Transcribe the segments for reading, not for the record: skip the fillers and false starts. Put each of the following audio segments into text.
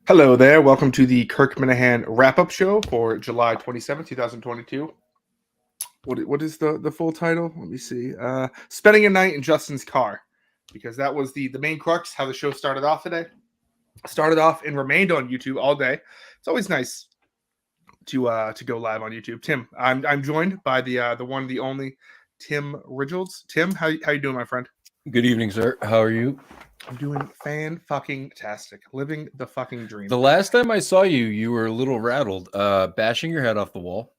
Hello there. Welcome to the Kirk Minahan wrap-up show for July 27th, 2022. What is the full title? Let me see. Spending a night in Justin's car, because that was the main crux, how the show started off today. Started off and remained on YouTube all day. It's always nice to go live on YouTube. Tim, I'm joined by the one, the only Tim Ridgels. Tim, how you doing, my friend? Good evening, sir. How are you? I'm doing fan-fucking-tastic. Living the fucking dream. The last time I saw you, you were a little rattled, bashing your head off the wall.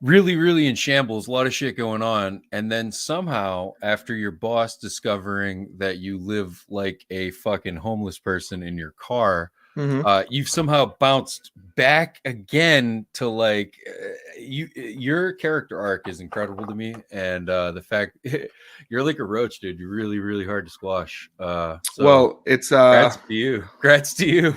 Really in shambles, a lot of shit going on. And then somehow, after your boss discovering that you live like a fucking homeless person in your car, you've somehow bounced back again to like your character arc is incredible to me, and the fact you're like a roach, dude. You're really hard to squash. Well, it's congrats to you.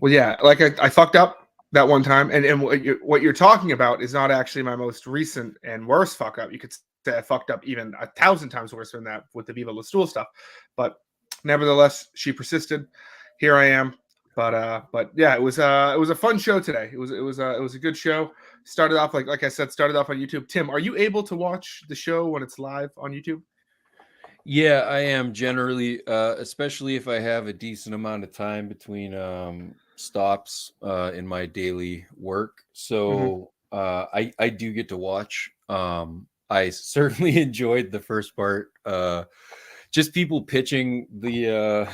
Well, yeah, like I fucked up that one time, and what you're talking about is not actually my most recent and worst fuck up. You could say I fucked up even 1,000 times worse than that with the Viva La Stool stuff, but nevertheless, she persisted. Here I am. But yeah, it was a fun show today. It was a good show. Started off like I said, started off on YouTube. Tim, are you able to watch the show when it's live on YouTube? Yeah, I am generally, especially if I have a decent amount of time between stops in my daily work. So I do get to watch. I certainly enjoyed the first part. Just people pitching the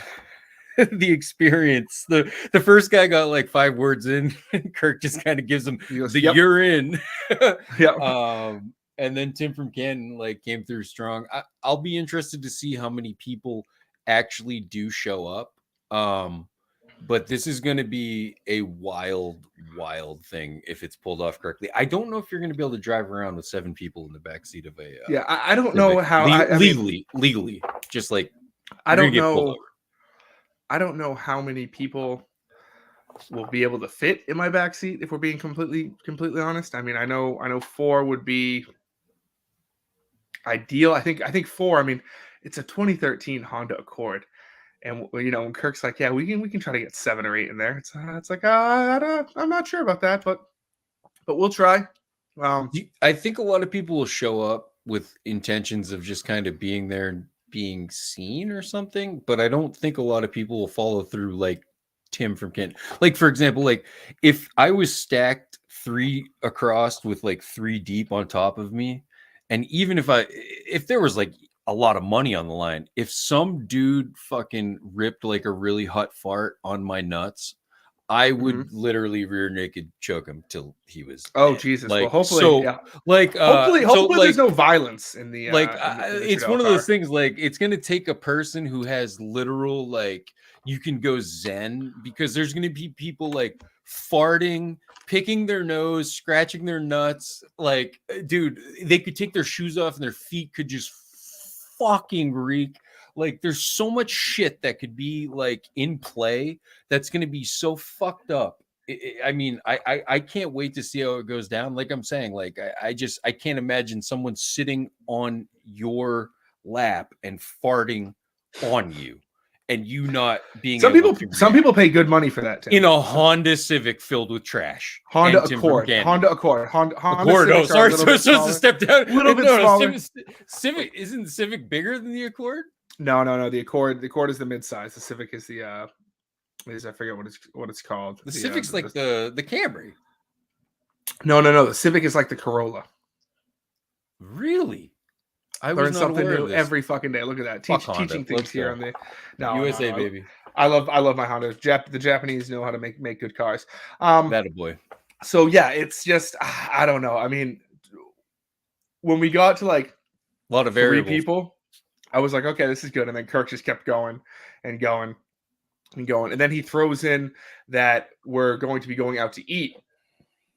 the experience. The first guy got like 5 words in, and Kirk just kind of gives him goes, the "you're in." Yeah. And then Tim from Canton like came through strong. I'll be interested to see how many people actually do show up. But this is going to be a wild thing if it's pulled off correctly. I don't know if you're going to be able to drive around with 7 people in the backseat of a. Yeah, I don't know how legally, just like I don't know. I don't know how many people will be able to fit in my backseat if we're being completely honest. I mean, I know 4 would be ideal. I think 4. I mean, it's a 2013 Honda Accord, and when Kirk's like, yeah, we can try to get 7 or 8 in there. It's like I'm not sure about that, but we'll try. I think a lot of people will show up with intentions of just kind of being there and being seen or something, but I don't think a lot of people will follow through like Tim from Kent. Like, for example, like if I was stacked 3 across with like 3 deep on top of me, and even if there was like a lot of money on the line, if some dude fucking ripped like a really hot fart on my nuts, I would literally rear naked choke him till he was. Oh dead. Jesus! Like, well, hopefully, so, yeah. Like, hopefully, there's no violence in the. It's one of those things. Like, it's gonna take a person who has literal, like, you can go zen, because there's gonna be people like farting, picking their nose, scratching their nuts. Like, dude, they could take their shoes off and their feet could just fucking reek. Like, there's so much shit that could be like in play that's going to be so fucked up. I mean, I can't wait to see how it goes down. Like I'm saying, like I can't imagine someone sitting on your lap and farting on you, and you not being. Some people pay good money for that. Tim. In a Honda Civic filled with trash. Honda Accord. Oh, sorry. So it's a step down. A little bit smaller. Civic isn't Civic bigger than the Accord? No. The Accord is the midsize. The Civic is the I forget what it's called. The Civic's like the Camry. No. The Civic is like the Corolla. Really? I learn something new every fucking day. Look at that. Teaching things here on the USA, baby. I love my Honda. The Japanese know how to make good cars. That a boy. So yeah, it's just I don't know. I mean, when we got to like a lot of variables. 3 people, I was like, okay, this is good. And then Kirk just kept going and going and going. And then he throws in that we're going to be going out to eat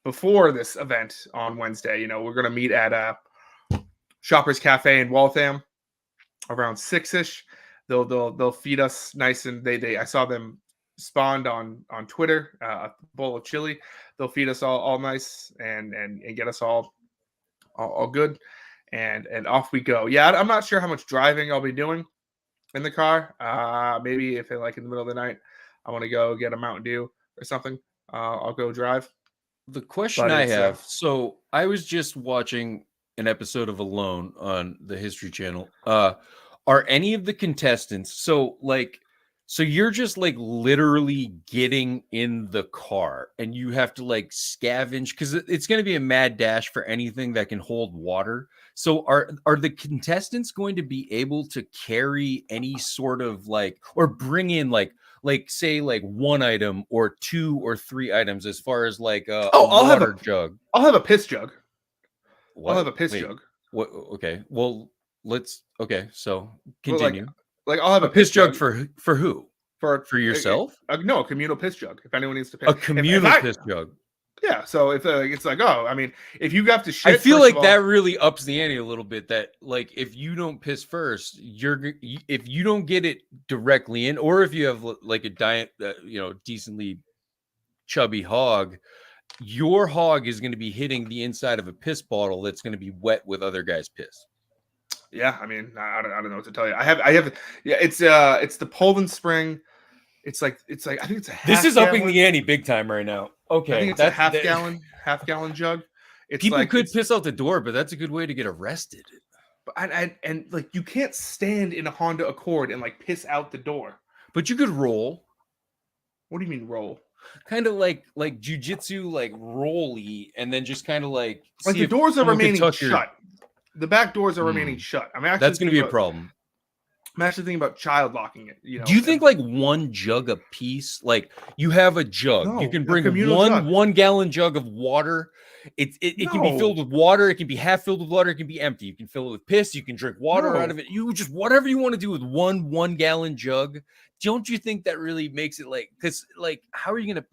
before this event on Wednesday. We're going to meet at Shoppers Cafe in Waltham around 6-ish. They'll feed us nice, and I saw them spawned on Twitter, a bowl of chili. They'll feed us all nice and get us all good. And off we go. Yeah, I'm not sure how much driving I'll be doing in the car. Maybe if like in the middle of the night, I want to go get a Mountain Dew or something, I'll go drive. The question But I it's, have, so I was just watching an episode of Alone on the History Channel. Are any of the contestants so you're just like literally getting in the car and you have to like scavenge because it's going to be a mad dash for anything that can hold water. So are the contestants going to be able to carry any sort of like or bring in like say like one item or 2 or 3 items as far as like a water jug? I'll have a piss jug. What? I'll have a piss Wait, jug. what? Okay, well so Well, continue. like I'll have A piss jug for who? for yourself? No, a communal piss jug. If anyone needs to piss, A communal piss jug. Yeah. So if it's like, oh, I mean, if you have to shit, I feel like that really ups the ante a little bit. That like if you don't piss first, if you don't get it directly in, or if you have like a diet, decently chubby hog, your hog is going to be hitting the inside of a piss bottle that's going to be wet with other guys' piss. Yeah, I mean, I don't know what to tell you. I have, yeah, it's the Poland Spring. It's like I think it's a half. This is upping the ante big time right now. Okay, I think it's a half gallon jug. It's people could piss out the door, but that's a good way to get arrested. And like you can't stand in a Honda Accord and like piss out the door. But you could roll. What do you mean roll? Kind of like jujitsu, like rolly, and then just kind of like the doors are remaining shut. The back doors are remaining shut. I'm actually that's going to be a problem. I'm actually thinking about child locking it. Do you think like one jug a piece? Like you have a jug, you can bring one 1 gallon jug of water. It can be filled with water. It can be half filled with water. It can be empty. You can fill it with piss. You can drink water out of it. You just whatever you want to do with one 1 gallon jug. Don't you think that really makes it like because like how are you gonna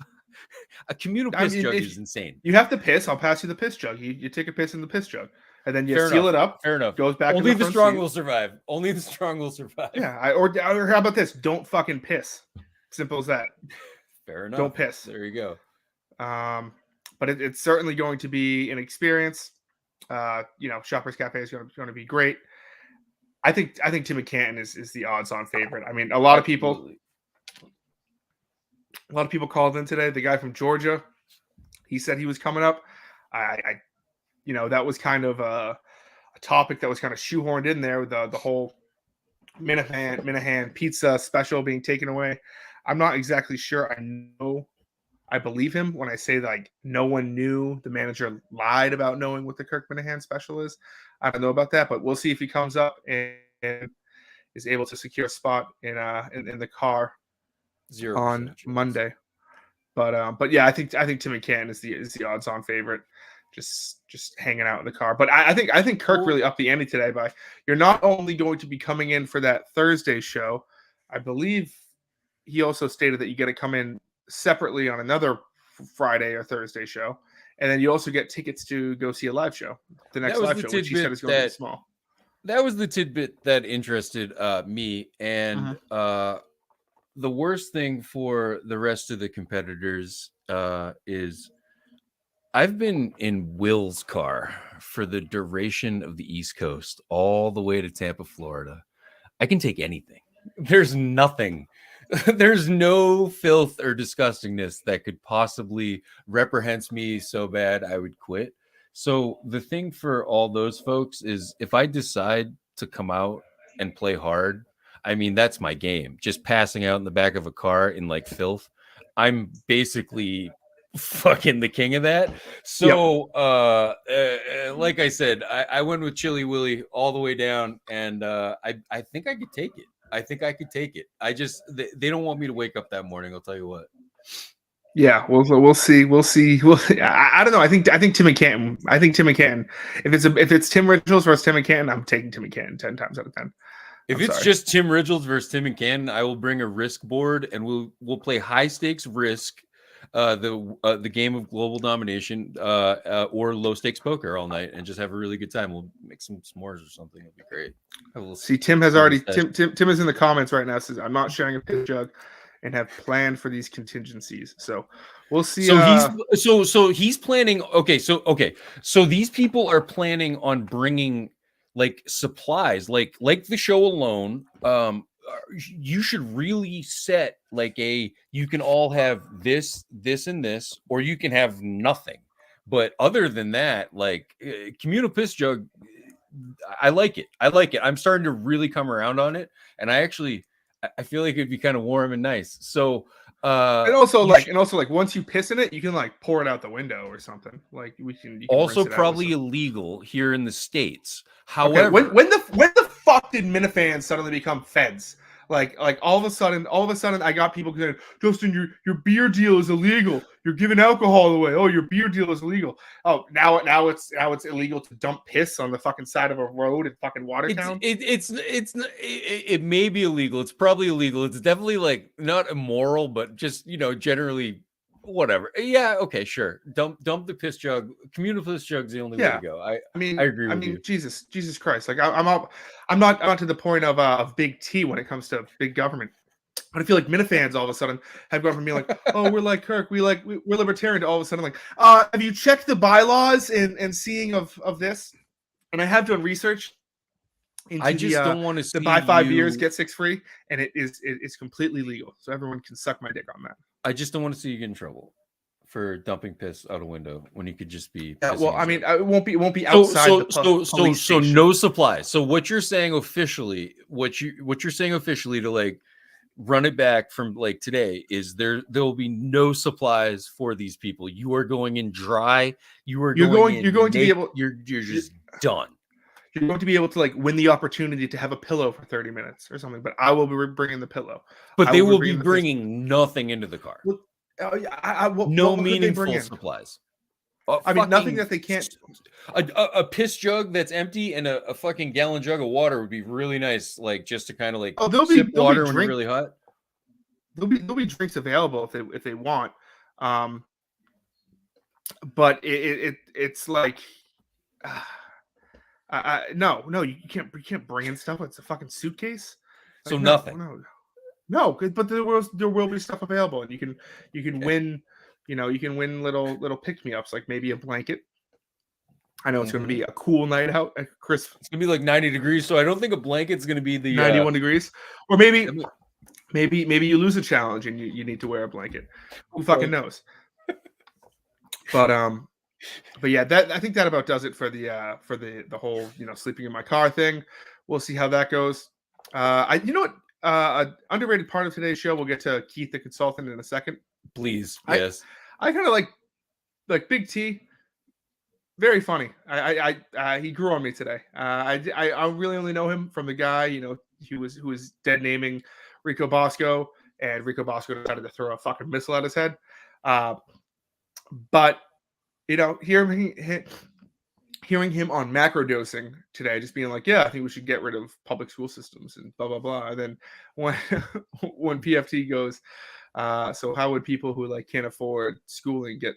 a communal piss jug is insane. You have to piss. I'll pass you the piss jug. You take a piss in the piss jug. And then you Fair seal enough. it up. Fair enough. Goes back. Only the strong will survive. Only the strong will survive. Yeah. Or how about this? Don't fucking piss. Simple as that. Fair enough. Don't piss. There you go. But it's certainly going to be an experience. Shoppers Cafe is going to be great. I think Tim McCann is the odds-on favorite. I mean, a lot of people called in today. The guy from Georgia, he said he was coming up. That was kind of a topic that was kind of shoehorned in there with the whole Minahan pizza special being taken away. I'm not exactly sure. I believe him when I say like no one knew. The manager lied about knowing what the Kirk Minahan special is. I don't know about that, but we'll see if he comes up and is able to secure a spot in the car 0% on Monday. But yeah, I think Tim McCann is the odds-on favorite. Just hanging out in the car. But I think Kirk really upped the ante today by you're not only going to be coming in for that Thursday show, I believe he also stated that you get to come in separately on another Friday or Thursday show. And then you also get tickets to go see a live show. The next live show, which he said is going to be small. That was the tidbit that interested me. And the worst thing for the rest of the competitors is I've been in Will's car for the duration of the East Coast, all the way to Tampa, Florida. I can take anything. There's nothing. There's no filth or disgustingness that could possibly reprehend me so bad I would quit. So the thing for all those folks is if I decide to come out and play hard, I mean, that's my game. Just passing out in the back of a car in like filth. I'm basically fucking the king of that. So like I said, I went with Chili Willy all the way down, and I think I could take it. I think I could take it. They don't want me to wake up that morning, I'll tell you what. Yeah, we'll see. I don't know. I think Tim McCann. If it's Tim Ridgels versus Tim McCann, I'm taking Tim McCann 10 times out of 10. If it's just Tim Ridgels versus Tim McCann, I will bring a risk board and we'll play high stakes risk, the game of global domination, or low stakes poker all night, and just have a really good time. We'll make some s'mores or something. It'll be great. See, Tim has already. Tim is in the comments right now. Says I'm not sharing a piss jug, and have planned for these contingencies. So we'll see. So he's planning. Okay. So these people are planning on bringing like supplies, like the show Alone. you should really set like you can all have this, this, and this, or you can have nothing. But other than that, like communal piss jug, I like it. I'm starting to really come around on it, and I feel like it'd be kind of warm and nice. So and also like once you piss in it, you can like pour it out the window or something. Like you can also probably illegal here in the States. Okay, However, when the fuck did Minifans suddenly become feds? Like all of a sudden, I got people saying, Justin, your beer deal is illegal. You're giving alcohol away. Oh, your beer deal is illegal. Oh, now it's illegal to dump piss on the fucking side of a road in fucking Watertown. It may be illegal. It's probably illegal. It's definitely like not immoral, but just generally whatever. Yeah, okay, sure. Dump the piss jug. Communal piss jug's the only way to go. I agree with you. Jesus Christ! Like I'm not to the point of big T when it comes to big government. But I feel like Minifans all of a sudden have gone from being like, oh, we're like Kirk, we're libertarian, to all of a sudden like, have you checked the bylaws and seeing of this? And I have done research. I just don't want to see the buy 5 beers get 6 free, and it's completely legal, so everyone can suck my dick on that. I just don't want to see you get in trouble for dumping piss out a window when you could just be. Well, I mean, it won't be outside. So no supplies. So what you're saying officially, what you're saying officially to like run it back from like today is there will be no supplies for these people. You are going in dry. You're going to be able. You're just done. You're going to be able to like win the opportunity to have a pillow for 30 minutes or something, but I will be bringing the pillow. But they will be bringing nothing into the car. Well, no meaningful supplies. I mean, nothing that they can't. A piss jug that's empty and a fucking gallon jug of water would be really nice, like just to kind of like sip water when it's really hot. There'll be drinks available if they want, but it's like. No, you can't bring in stuff. It's a fucking suitcase. So like, nothing. No, but there will be stuff available, and you can win. You can win little pick me ups, like maybe a blanket. I know it's going to be a cool night out, Chris. It's going to be like 90 degrees, so I don't think a blanket's going to be the 91 degrees, or maybe you lose a challenge and you need to wear a blanket. Who fucking knows? But yeah, I think that about does it for the whole sleeping in my car thing. We'll see how that goes. An underrated part of today's show. We'll get to Keith the consultant in a second. Please, yes. I kind of like Big T. Very funny. He grew on me today. I really only know him from the guy who was dead naming Rico Bosco, and Rico Bosco decided to throw a fucking missile at his head. But hearing him on macro dosing today, just being like, yeah, I think we should get rid of public school systems and blah, blah, blah. And then when PFT goes, so how would people who like can't afford schooling get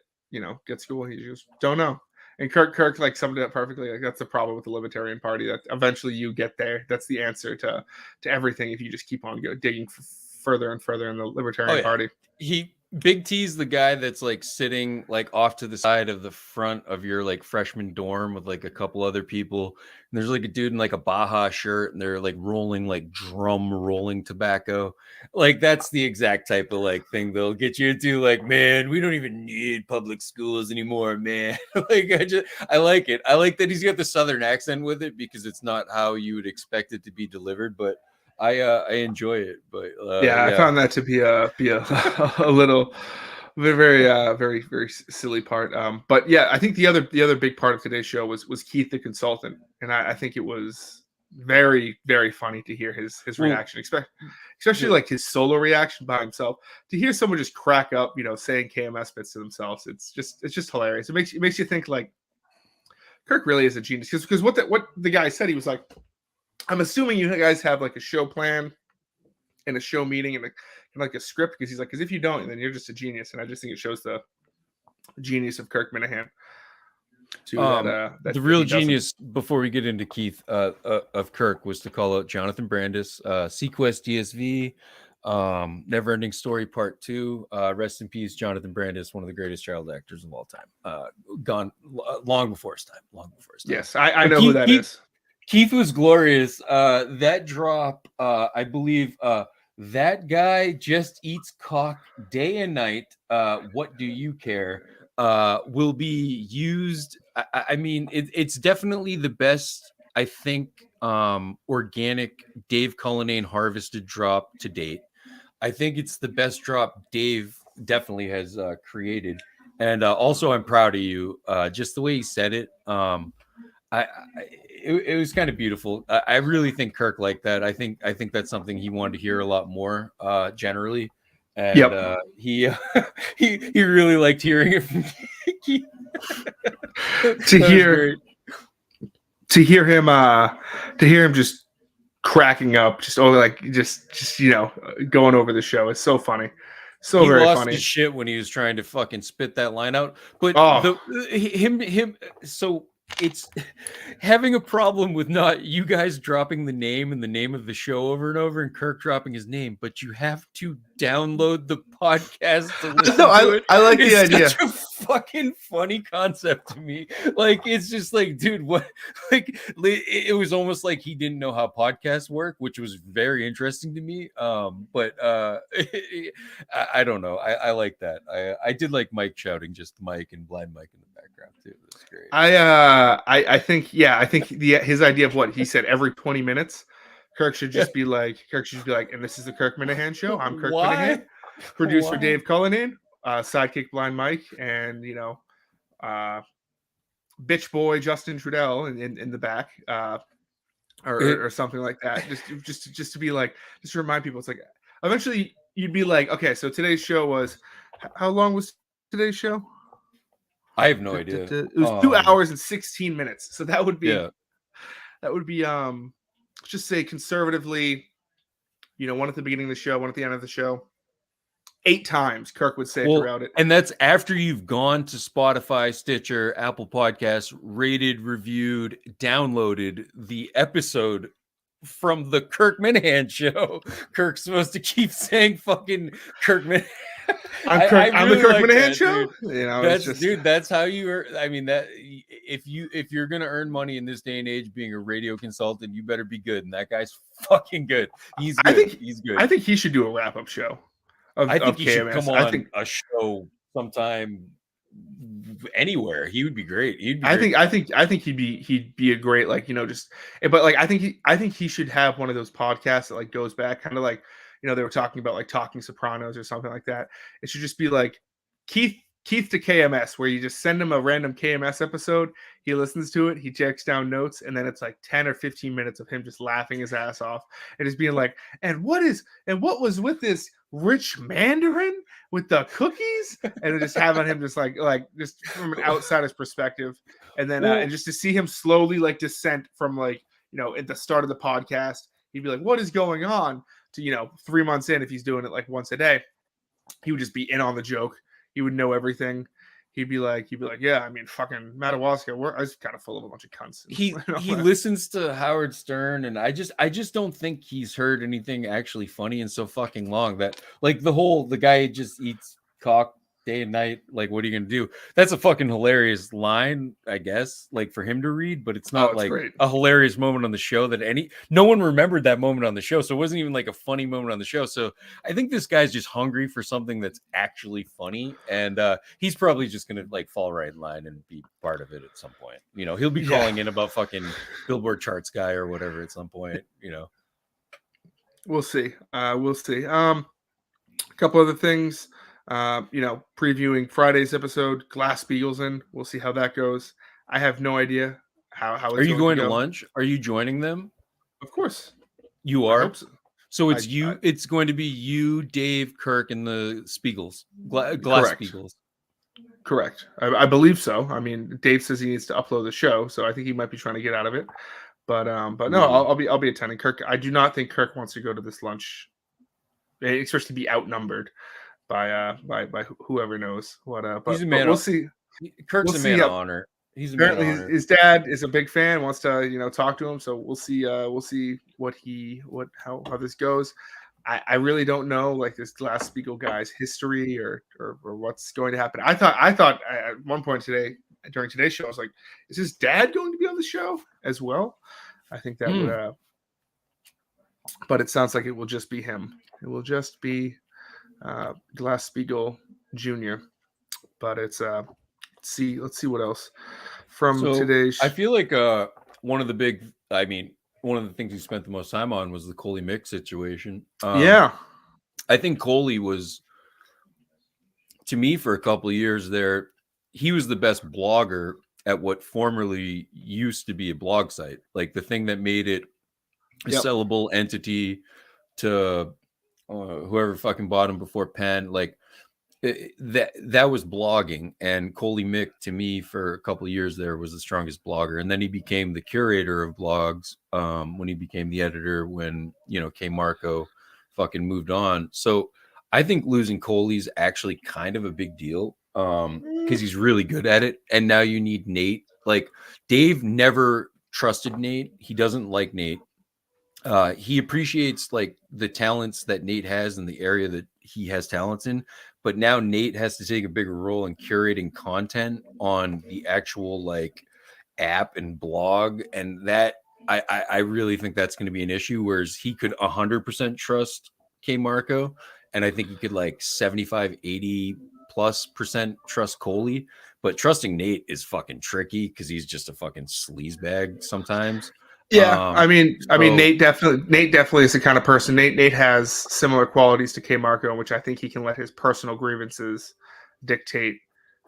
schooling? He just don't know. And Kirk like summed it up perfectly. Like that's the problem with the Libertarian Party, that eventually you get there. That's the answer to everything if you just keep on digging further and further in the Libertarian Party. Big T's the guy that's like sitting like off to the side of the front of your like freshman dorm with like a couple other people. And there's like a dude in like a Baja shirt and they're like rolling like drum rolling tobacco. Like that's the exact type of like thing they'll get you into. Like, man, we don't even need public schools anymore, man. Like I like it. I like that he's got the Southern accent with it because it's not how you would expect it to be delivered, but I enjoy it, but I found that to be a little very very silly part. But yeah, I think the other big part of today's show was Keith the consultant, and I think it was very very funny to hear his reaction, especially like his solo reaction by himself. To hear someone just crack up, saying KMS bits to themselves, it's just hilarious. It makes you think like Kirk really is a genius because what the guy said, he was like, I'm assuming you guys have like a show plan and a show meeting and like a script, because he's like, because if you don't, then you're just a genius. And I just think it shows the genius of Kirk Minahan. The real genius, before we get into Keith, of Kirk, was to call out Jonathan Brandis, Sequest DSV, Never Ending Story Part 2. Rest in peace, Jonathan Brandis, one of the greatest child actors of all time. Gone long before his time. Yes, I know who that is. Keith was glorious. That drop, I believe, that guy just eats cock day and night. What do you care? Will be used. I mean, it's definitely the best, I think, organic Dave Cullinane harvested drop to date. I think it's the best drop Dave definitely has created. And also, I'm proud of you. Just the way he said it. It was kind of beautiful. I really think Kirk liked that. I think that's something he wanted to hear a lot more, generally, and he he really liked hearing it from Keith. to hear him just cracking up, just going over the show. It's so funny. So he very lost funny. his shit when he was trying to fucking spit that line out. But him. So it's having a problem with not you guys dropping the name and the name of the show over and over, and Kirk dropping his name, but you have to download the podcast to listen to it. I like the idea. Such a fucking funny concept to me. Like, it's just like, dude, what? Like, it was almost like he didn't know how podcasts work, which was very interesting to me. But I don't know. I like that. I did like Mike shouting, just Mike and Blind Mike in the background too. It was great. I think his idea of what he said every 20 minutes, Kirk should just be like, and this is the Kirk Minahan show. I'm Kirk Minahan, producer Dave Cullinane, sidekick Blind Mike, and bitch boy Justin Trudell in the back, or something like that. Just to be like, just to remind people, it's like eventually you'd be like, okay, so today's show was, how long was today's show? I have no idea. It was 2 hours and 16 minutes. So that would be just say conservatively, one at the beginning of the show, one at the end of the show. 8 times Kirk would say throughout it. And that's after you've gone to Spotify, Stitcher, Apple Podcasts, rated, reviewed, downloaded the episode from the Kirk Minahan show. Kirk's supposed to keep saying fucking Kirk Minahan. I'm the Kirk Minahan show. Dude, that's how you are. I mean, that if you're gonna earn money in this day and age, being a radio consultant, you better be good. And that guy's fucking good. He's good. He's good. I think he should do a wrap-up show. I think he should come on a show sometime anywhere. He would be great. I think he'd be a great, but I think he should have one of those podcasts that goes back, kind of like, they were talking about Talking Sopranos or something like that. It should just be like Keith to KMS, where you just send him a random KMS episode. He listens to it. He checks down notes. And then it's 10 or 15 minutes of him just laughing his ass off and just being like, and what was with this rich Mandarin with the cookies? And just having him just just from an outsider's perspective. And then, and just to see him slowly descent from at the start of the podcast, he'd be like, what is going on? To 3 months in, if he's doing it once a day, he would just be in on the joke. He would know everything. He'd be like, yeah, I mean, fucking Madawaska, I was kind of full of a bunch of cunts. He listens to Howard Stern, and I just don't think he's heard anything actually funny in so fucking long that the guy just eats cock day and night. What are you gonna do? That's a fucking hilarious line, I guess, for him to read, but it's not great. A hilarious moment on the show that no one remembered that moment on the show. So it wasn't even a funny moment on the show. So I think this guy's just hungry for something that's actually funny. And he's probably just gonna fall right in line and be part of it at some point. He'll be calling in about fucking Billboard charts guy or whatever at some point, We'll see. We'll see. A couple other things. Previewing Friday's episode, Glasspeigels in. We'll see how that goes. I have no idea how it's Are you going to to lunch? Are you joining them? Of course. You are? So it's it's going to be you, Dave, Kirk, and the Spiegels. Glasspeigels. Correct. I believe so. I mean, Dave says he needs to upload the show, so I think he might be trying to get out of it. But no, I'll be attending. Kirk, I do not think Kirk wants to go to this lunch, especially be outnumbered by whoever knows what. But he's a man. We'll see. Kirk's a man of honor. He's apparently his dad is a big fan, wants to talk to him. So we'll see. We'll see how this goes. I really don't know this Glass-Steagall guy's history or what's going to happen. I thought at one point during today's show, I was like, is his dad going to be on the show as well? I think that would. But it sounds like it will just be him. It will just be Glasspeigel Jr. But it's let's see what else from today's. I feel like one of the things we spent the most time on was the Coley Mick situation. Yeah, I think Coley was, to me, for a couple of years there, he was the best blogger at what formerly used to be a blog site, like the thing that made it a sellable entity to whoever fucking bought him before Penn. Like that was blogging, and Coley Mick, to me, for a couple of years there, was the strongest blogger. And then he became the curator of blogs when he became the editor, when K Marco fucking moved on. So I think losing Coley's actually kind of a big deal because he's really good at it. And now you need Nate. Like, Dave never trusted Nate. He doesn't like Nate. He appreciates like the talents that Nate has in the area that he has talents in, but now Nate has to take a bigger role in curating content on the actual like app and blog, and that I really think that's going to be an issue. Whereas he could 100% trust K Marco, and I think he could like 75-80+% trust Coley, but trusting Nate is fucking tricky because he's just a fucking sleazebag sometimes. Yeah, I mean, Nate definitely is the kind of person. Nate has similar qualities to K Marco, in which I think he can let his personal grievances dictate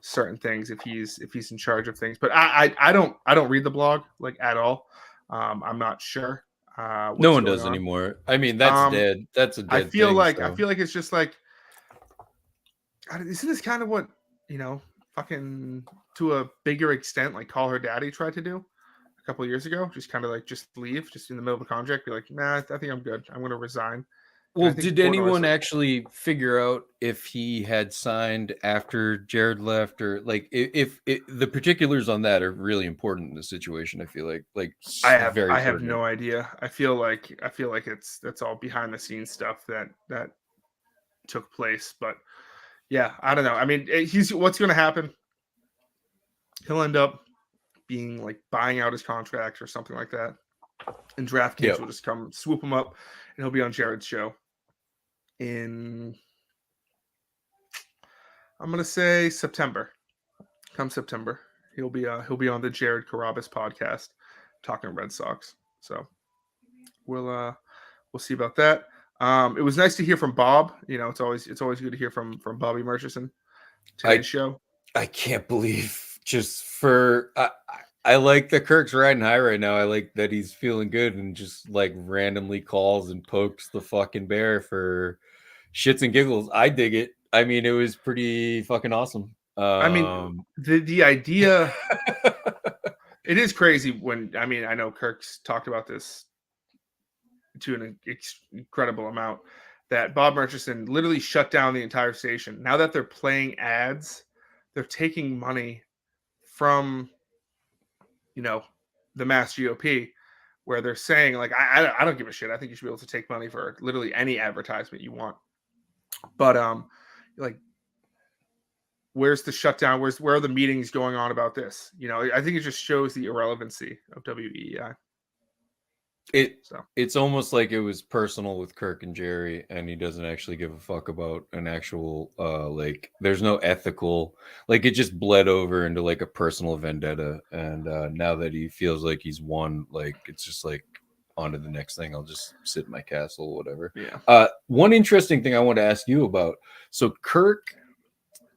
certain things if he's in charge of things. But I don't read the blog like at all. I'm not sure. No one does anymore. I mean, that's dead. That's a dead I feel thing, like so. I feel like it's just like, isn't this kind of what fucking to a bigger extent like Call Her Daddy tried to do a couple of years ago? Just kind of like just leave, just in the middle of a contract, be like, nah, I think I'm good. I'm going to resign. Well, did anyone actually figure out if he had signed after Jared left, or like if the particulars on that are really important in the situation? I feel like I have no idea. I feel like that's all behind the scenes stuff that took place. But yeah, I don't know. I mean, what's going to happen? He'll end up being like buying out his contract or something like that, and DraftKings will just come swoop him up, and he'll be on Jared's show. I'm gonna say September. Come September, he'll be on the Jared Carabas podcast talking Red Sox. So we'll see about that. It was nice to hear from Bob. It's always good to hear from Bobby Murchison today's show. I can't believe I like that Kirk's riding high right now. I like that he's feeling good and just like randomly calls and pokes the fucking bear for shits and giggles. I dig it. I mean, it was pretty fucking awesome. I mean, the idea, it is crazy when, I know Kirk's talked about this to an incredible amount, that Bob Murchison literally shut down the entire station. Now that they're playing ads, they're taking money from, the Mass GOP, where they're saying like, I don't give a shit. I think you should be able to take money for literally any advertisement you want. But like, where's the shutdown? Where are the meetings going on about this? I think it just shows the irrelevancy of WEEI. It's almost like it was personal with Kirk and Jerry, and he doesn't actually give a fuck about an actual like, there's no ethical, like, it just bled over into like a personal vendetta. And now that he feels like he's won, like, it's just like, on to the next thing. I'll just sit in my castle, whatever. Yeah. One interesting thing I want to ask you about. So Kirk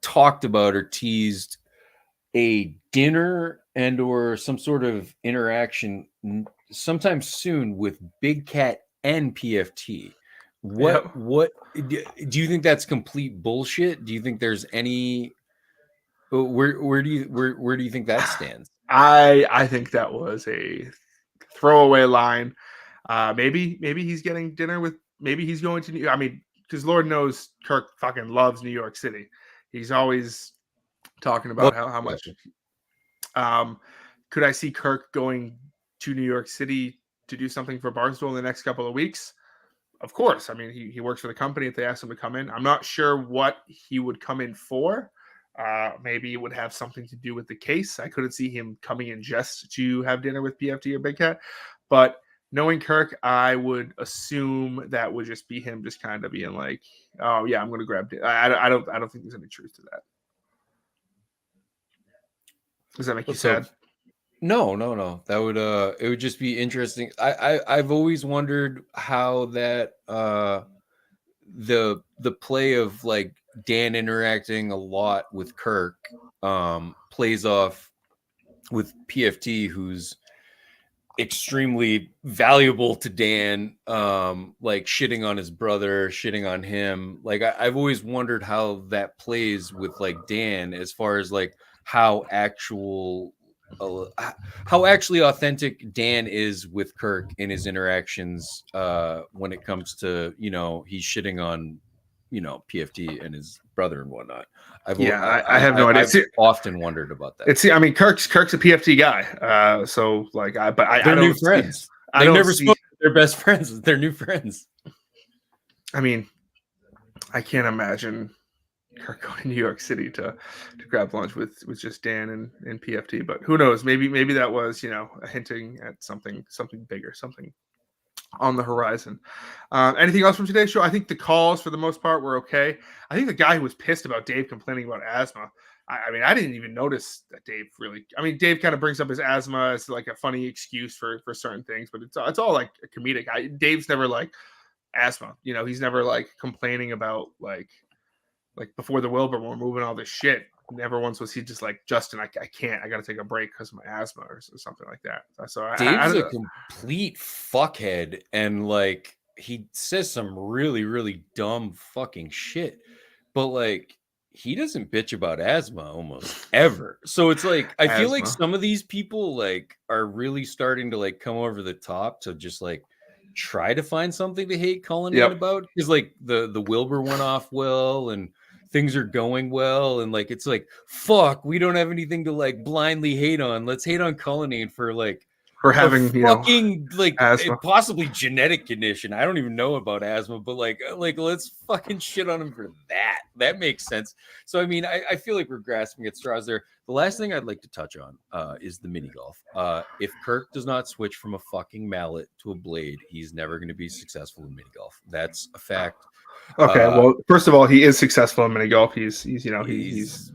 talked about or teased a dinner and or some sort of interaction sometime soon with Big Cat and PFT. What do you think that's complete bullshit? Do you think there's any where do you think that stands? I think that was a throwaway line. Maybe he's getting dinner with, maybe he's going to because Lord knows Kirk fucking loves New York City. He's always talking about how much. Could I see Kirk going to New York City to do something for Barstool in the next couple of weeks? Of course. I mean, he works for the company. If they ask him to come in, I'm not sure what he would come in for. Maybe it would have something to do with the case. I couldn't see him coming in just to have dinner with PFT or Big Cat. But knowing Kirk, I would assume that would just be him just kind of being like, oh yeah, I'm going to grab Dave. I don't think there's any truth to that. Does that make you sad? No. That would it would just be interesting. I've always wondered how that the play of like Dan interacting a lot with Kirk plays off with PFT, who's extremely valuable to Dan, like shitting on his brother, shitting on him. Like I've always wondered how that plays with like Dan, as far as like how actually authentic Dan is with Kirk in his interactions when it comes to, you know, he's shitting on, you know, PFT and his brother and whatnot. I have no idea. I've often wondered about that. I mean, Kirk's a PFT guy, so like, they're new friends. They've never spoken to their best friends. They're new friends. I mean, I can't imagine Kirk going to New York City to grab lunch with just Dan and PFT, but who knows? Maybe that was, you know, hinting at something bigger, something on the horizon. Anything else from today's show? I think the calls for the most part were okay. I think the guy who was pissed about Dave complaining about asthma, I mean, I didn't even notice that Dave really. I mean, Dave kind of brings up his asthma as like a funny excuse for certain things, but it's all like a comedic. Dave's never like asthma. You know, he's never like complaining about like before the Wilbur when we're moving all this shit. Never once was he just like, Justin, I can't. I got to take a break because of my asthma or something like that. So Dave's a complete fuckhead, and like he says some really, really dumb fucking shit. But like he doesn't bitch about asthma almost ever. So it's like I feel like some of these people like are really starting to like come over the top to just like try to find something to hate Cullinan about, because like the Wilbur went off well and things are going well, and like it's like, fuck, we don't have anything to like blindly hate on. Let's hate on Cullinan for having fucking like asthma. Possibly genetic condition. I don't even know about asthma, but like let's fucking shit on him for that. That makes sense. So I mean, I feel like we're grasping at straws there. The last thing I'd like to touch on is the mini golf. If Kirk does not switch from a fucking mallet to a blade, he's never going to be successful in mini golf. That's a fact. Okay, well, first of all, he is successful in mini golf. He's yes.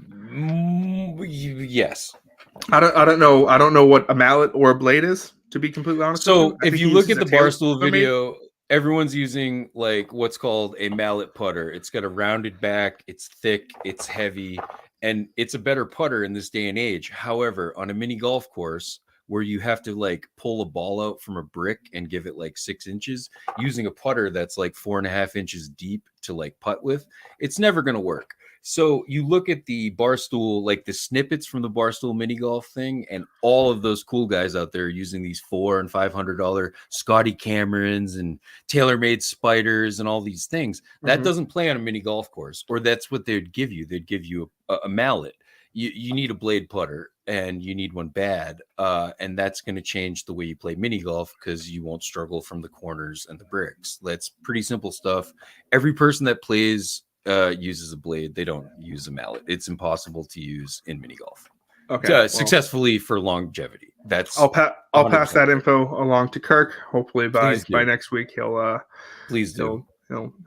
I don't know what a mallet or a blade is, to be completely honest. So if you look at the Barstool video, everyone's using like what's called a mallet putter. It's got a rounded back, it's thick, it's heavy, and it's a better putter in this day and age. However, on a mini golf course where you have to like pull a ball out from a brick and give it like 6 inches, using a putter that's like 4.5 inches deep to like putt with, it's never going to work. So you look at the Barstool, like the snippets from the Barstool mini golf thing, and all of those cool guys out there using these $400 and $500 Scotty Camerons and TaylorMade Spiders and all these things. That doesn't play on a mini golf course, or that's what they'd give you. They'd give you a mallet. You need a blade putter, and you need one bad, and that's going to change the way you play mini golf, because you won't struggle from the corners and the bricks. That's pretty simple stuff. Every person that plays uses a blade. They don't use a mallet. It's impossible to use in mini golf. Okay, successfully for longevity. That's I'll pass that info along to Kirk. Hopefully by next week he'll he'll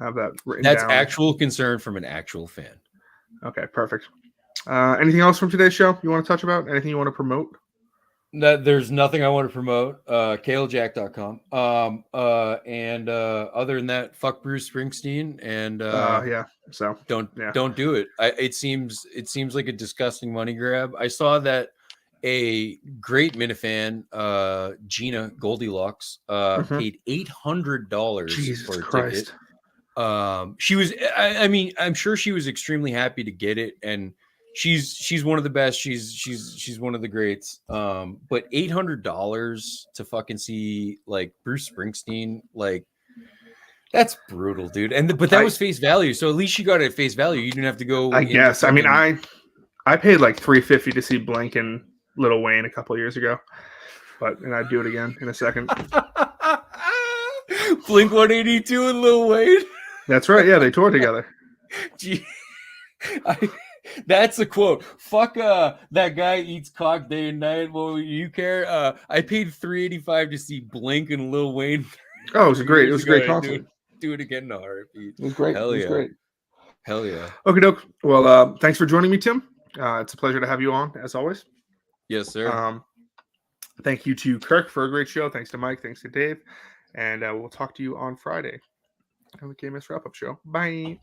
have that written down. That's actual concern from an actual fan. Okay, perfect. Anything else from today's show you want to touch about? Anything you want to promote? There's nothing I want to promote. KaleJack.com. And other than that, fuck Bruce Springsteen. And so don't do it. It seems like a disgusting money grab. I saw that a great Minifan, Gina Goldilocks, paid $800 for a ticket. She was, I mean, I'm sure she was extremely happy to get it, and she's one of the best. She's one of the greats. But $800 to fucking see like Bruce Springsteen, like that's brutal, dude. But that was face value, so at least you got it at face value. You didn't have to go. I guess. I mean, I paid like $350 to see Blink and Lil Wayne a couple of years ago, and I'd do it again in a second. Blink 182 and Lil Wayne. That's right. Yeah, they toured together. Gee, That's a quote. Fuck that guy eats cock day and night. Well, you care? I paid $3.85 to see Blink and Lil Wayne. Oh, it was a great concert. Do it again in a heartbeat. It was great. Hell it was yeah. great. Hell yeah. Okay, doke. Well, thanks for joining me, Tim. It's a pleasure to have you on, as always. Yes, sir. Thank you to Kirk for a great show. Thanks to Mike. Thanks to Dave. And we'll talk to you on Friday on the KMS wrap-up show. Bye.